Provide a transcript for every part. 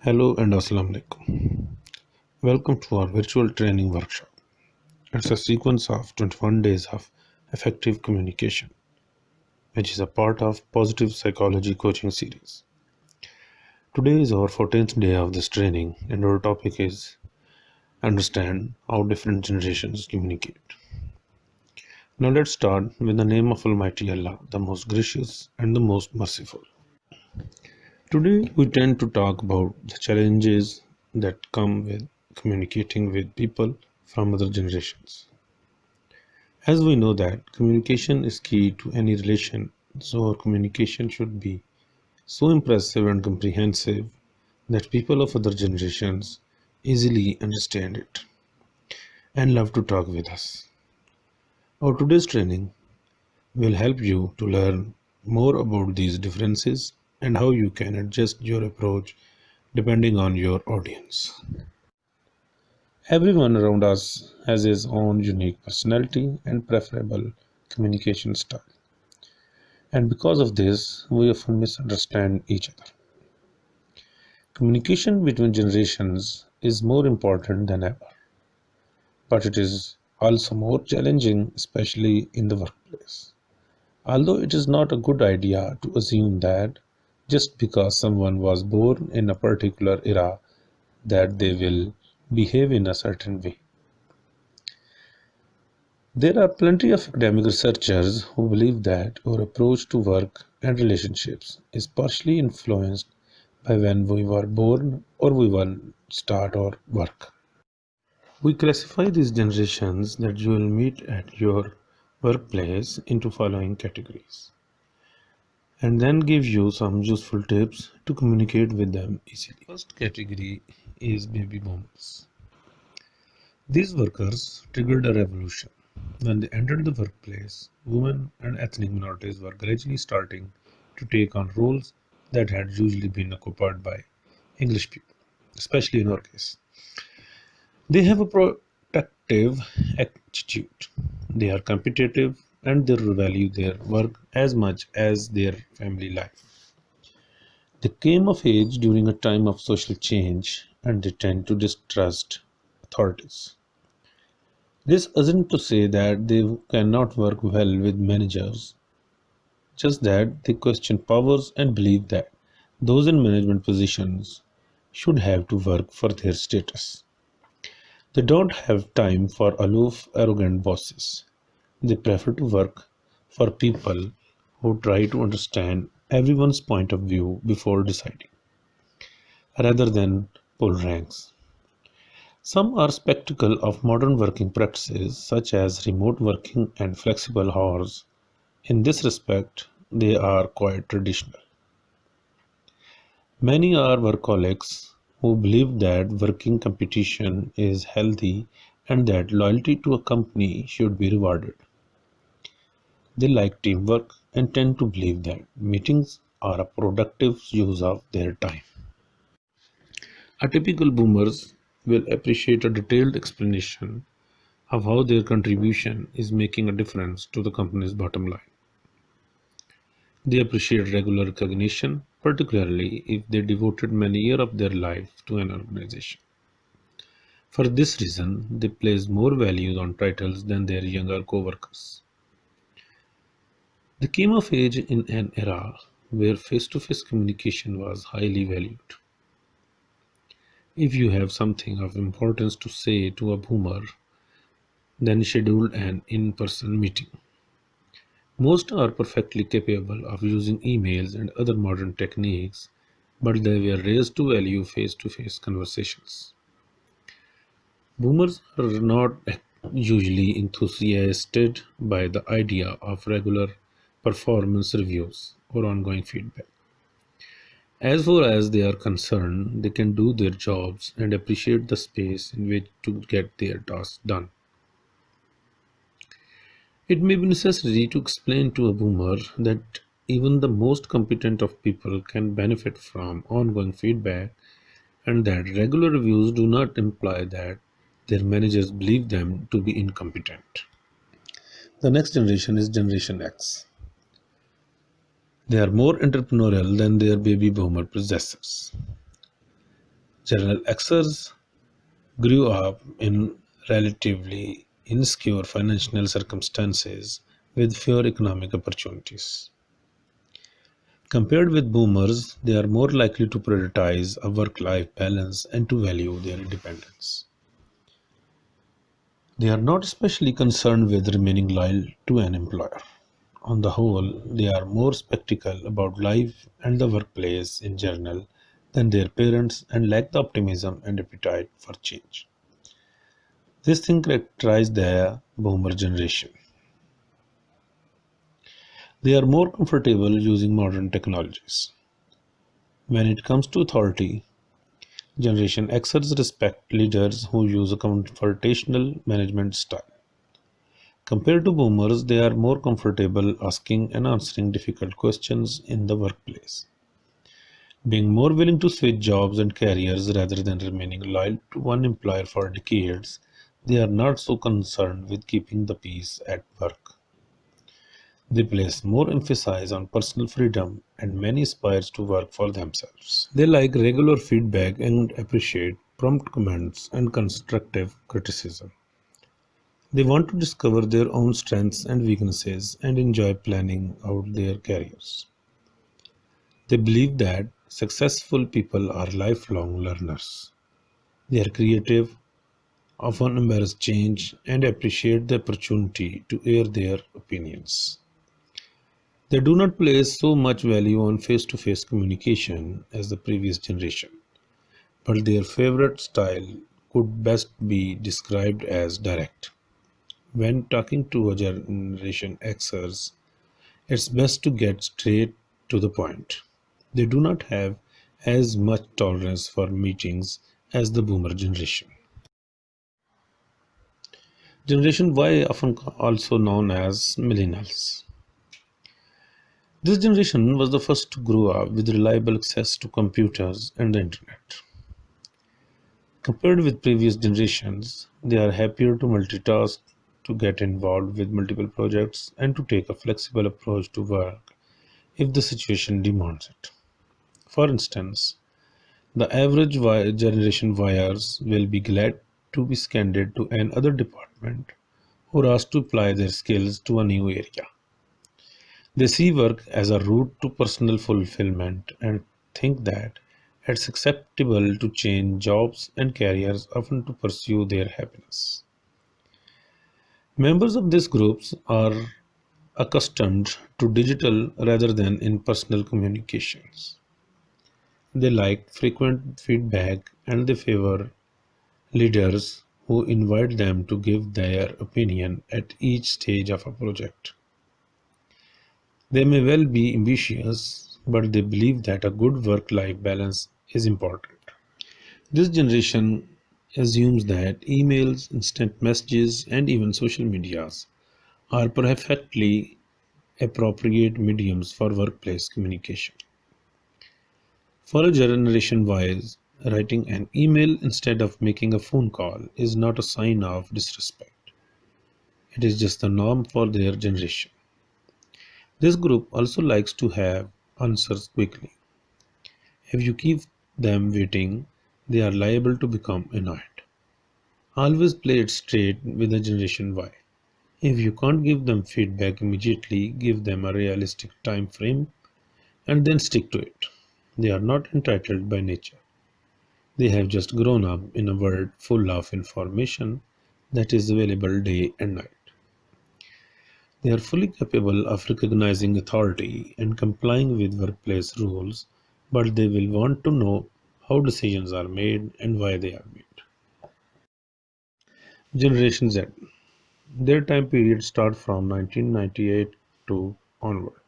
Hello and Assalamu alaikum. Welcome to our virtual training workshop. It's a sequence of 21 days of effective communication, which is a part of Positive Psychology coaching series. Today is our 14th day of this training, and our topic is understand how different generations communicate. Now let's start with the name of Almighty Allah, the most gracious and the most merciful. Today we tend to talk about the challenges that come with communicating with people from other generations. As we know that communication is key to any relation, so our communication should be so impressive and comprehensive that people of other generations easily understand it and love to talk with us. Our today's training will help you to learn more about these differences and how you can adjust your approach depending on your audience. Everyone around us has his own unique personality and preferable communication style. And because of this, we often misunderstand each other. Communication between generations is more important than ever, but it is also more challenging, especially in the workplace. Although it is not a good idea to assume that just because someone was born in a particular era that they will behave in a certain way. There are plenty of academic researchers who believe that our approach to work and relationships is partially influenced by when we were born or we will start our work. We classify these generations that you will meet at your workplace into following categories and then give you some useful tips to communicate with them easily. First category is baby boomers. These workers triggered a revolution. When they entered the workplace, women and ethnic minorities were gradually starting to take on roles that had usually been occupied by English people, especially in our case. They have a protective attitude. They are competitive and they value their work as much as their family life. They came of age during a time of social change and they tend to distrust authorities. This isn't to say that they cannot work well with managers, just that they question powers and believe that those in management positions should have to work for their status. They don't have time for aloof, arrogant bosses. They prefer to work for people who try to understand everyone's point of view before deciding, rather than pull ranks. Some are skeptical of modern working practices such as remote working and flexible hours. In this respect, they are quite traditional. Many are workaholics who believe that working competition is healthy and that loyalty to a company should be rewarded. They like teamwork and tend to believe that meetings are a productive use of their time. Atypical boomers will appreciate a detailed explanation of how their contribution is making a difference to the company's bottom line. They appreciate regular recognition, particularly if they devoted many years of their life to an organization. For this reason, they place more value on titles than their younger co-workers. They came of age in an era where face-to-face communication was highly valued. If you have something of importance to say to a boomer, then schedule an in-person meeting. Most are perfectly capable of using emails and other modern techniques, but they were raised to value face-to-face conversations. Boomers are not usually enthusiastic by the idea of regular performance reviews or ongoing feedback. As far as they are concerned, they can do their jobs and appreciate the space in which to get their tasks done. It may be necessary to explain to a boomer that even the most competent of people can benefit from ongoing feedback and that regular reviews do not imply that their managers believe them to be incompetent. The next generation is Generation X. They are more entrepreneurial than their baby boomer predecessors. General Xers grew up in relatively insecure financial circumstances with fewer economic opportunities. Compared with boomers, they are more likely to prioritize a work life balance and to value their independence. They are not especially concerned with remaining loyal to an employer. On the whole, they are more skeptical about life and the workplace in general than their parents and lack the optimism and appetite for change. This thing characterizes the boomer generation. They are more comfortable using modern technologies. When it comes to authority, Generation Xers respect leaders who use a confrontational management style. Compared to boomers, they are more comfortable asking and answering difficult questions in the workplace. Being more willing to switch jobs and careers rather than remaining loyal to one employer for decades, they are not so concerned with keeping the peace at work. They place more emphasis on personal freedom and many aspire to work for themselves. They like regular feedback and appreciate prompt comments and constructive criticism. They want to discover their own strengths and weaknesses and enjoy planning out their careers. They believe that successful people are lifelong learners. They are creative, often embrace change, and appreciate the opportunity to air their opinions. They do not place so much value on face to face communication as the previous generation, but their favorite style could best be described as direct. When talking to a Generation Xers, it's best to get straight to the point. They do not have as much tolerance for meetings as the boomer generation. Generation Y, often also known as millennials. This generation was the first to grow up with reliable access to computers and the internet. Compared with previous generations, they are happier to multitask, to get involved with multiple projects, and to take a flexible approach to work if the situation demands it. For instance, the average generation Yers will be glad to be scanned to another department or asked to apply their skills to a new area. They see work as a route to personal fulfillment and think that it's acceptable to change jobs and careers often to pursue their happiness. Members of these groups are accustomed to digital rather than in personal communications. They like frequent feedback and they favor leaders who invite them to give their opinion at each stage of a project. They may well be ambitious, but they believe that a good work life balance is important. This generation assumes that emails, instant messages, and even social medias are perfectly appropriate mediums for workplace communication. For a generation wise, writing an email instead of making a phone call is not a sign of disrespect. It is just the norm for their generation. This group also likes to have answers quickly. If you keep them waiting, they are liable to become annoyed. Always play it straight with the generation Y. If you can't give them feedback immediately, give them a realistic time frame and then stick to it. They are not entitled by nature. They have just grown up in a world full of information that is available day and night. They are fully capable of recognizing authority and complying with workplace rules, but they will want to know how decisions are made and why they are made. Generation Z. Their time period starts from 1998 to onward.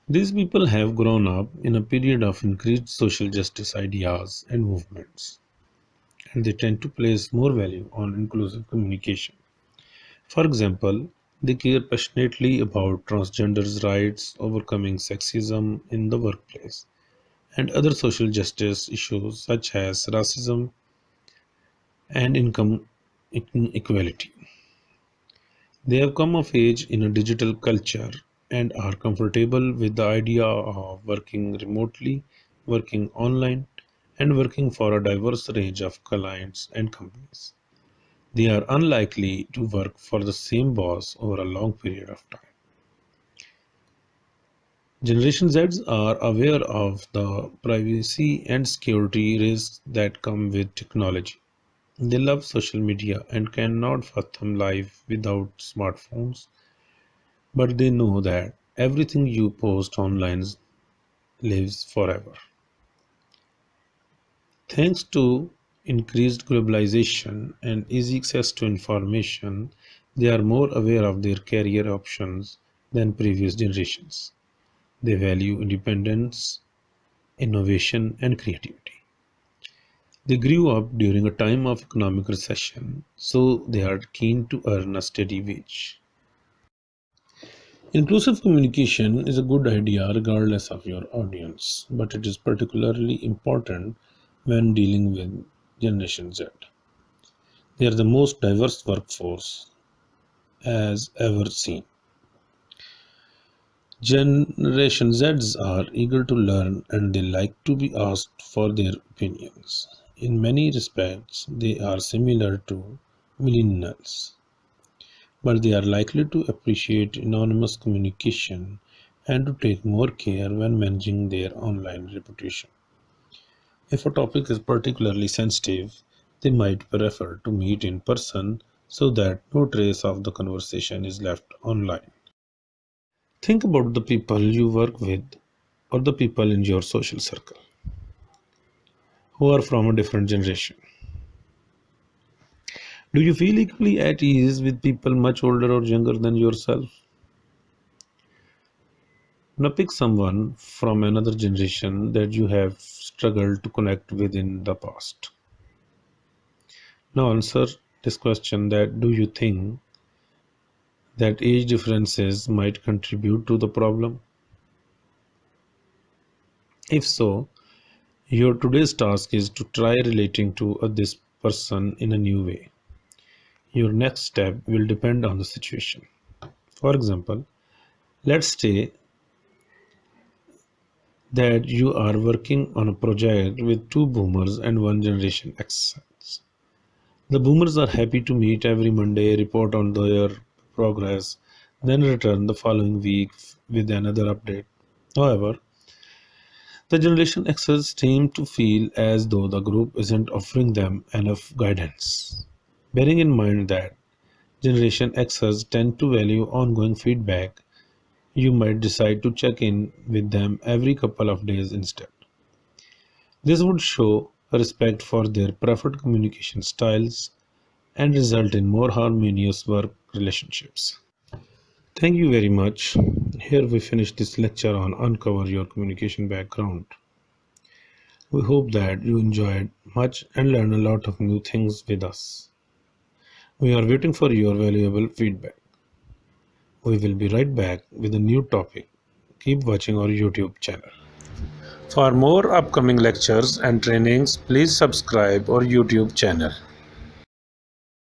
These people have grown up in a period of increased social justice ideas and movements, and they tend to place more value on inclusive communication. For example, they care passionately about transgenders' rights, overcoming sexism in the workplace, and other social justice issues such as racism and income inequality. They have come of age in a digital culture and are comfortable with the idea of working remotely, working online, and working for a diverse range of clients and companies. They are unlikely to work for the same boss over a long period of time. Generation Zs are aware of the privacy and security risks that come with technology. They love social media and cannot fathom life without smartphones, but they know that everything you post online lives forever. Thanks to increased globalization and easy access to information, they are more aware of their career options than previous generations. They value independence, innovation, and creativity. They grew up during a time of economic recession, so they are keen to earn a steady wage. Inclusive communication is a good idea regardless of your audience, but it is particularly important when dealing with Generation Z. They are the most diverse workforce as ever seen. Generation Zs are eager to learn and they like to be asked for their opinions. In many respects, they are similar to millennials, but they are likely to appreciate anonymous communication and to take more care when managing their online reputation. If a topic is particularly sensitive, they might prefer to meet in person so that no trace of the conversation is left online. Think about the people you work with or the people in your social circle who are from a different generation. Do you feel equally at ease with people much older or younger than yourself? Now pick someone from another generation that you have struggled to connect with in the past. Now answer this question, that do you think that age differences might contribute to the problem? If so, your today's task is to try relating to this person in a new way. Your next step will depend on the situation. For example, let's say that you are working on a project with two boomers and one generation X. The boomers are happy to meet every Monday, report on their progress, then return the following week with another update. However, the Generation Xers seem to feel as though the group isn't offering them enough guidance. Bearing in mind that Generation Xers tend to value ongoing feedback, you might decide to check in with them every couple of days instead. This would show respect for their preferred communication styles and result in more harmonious work relationships. Thank you very much. Here we finish this lecture on Uncover Your Communication Background. We hope that you enjoyed much and learned a lot of new things with us. We are waiting for your valuable feedback. We will be right back with a new topic. Keep watching our YouTube channel. For more upcoming lectures and trainings, please subscribe our YouTube channel.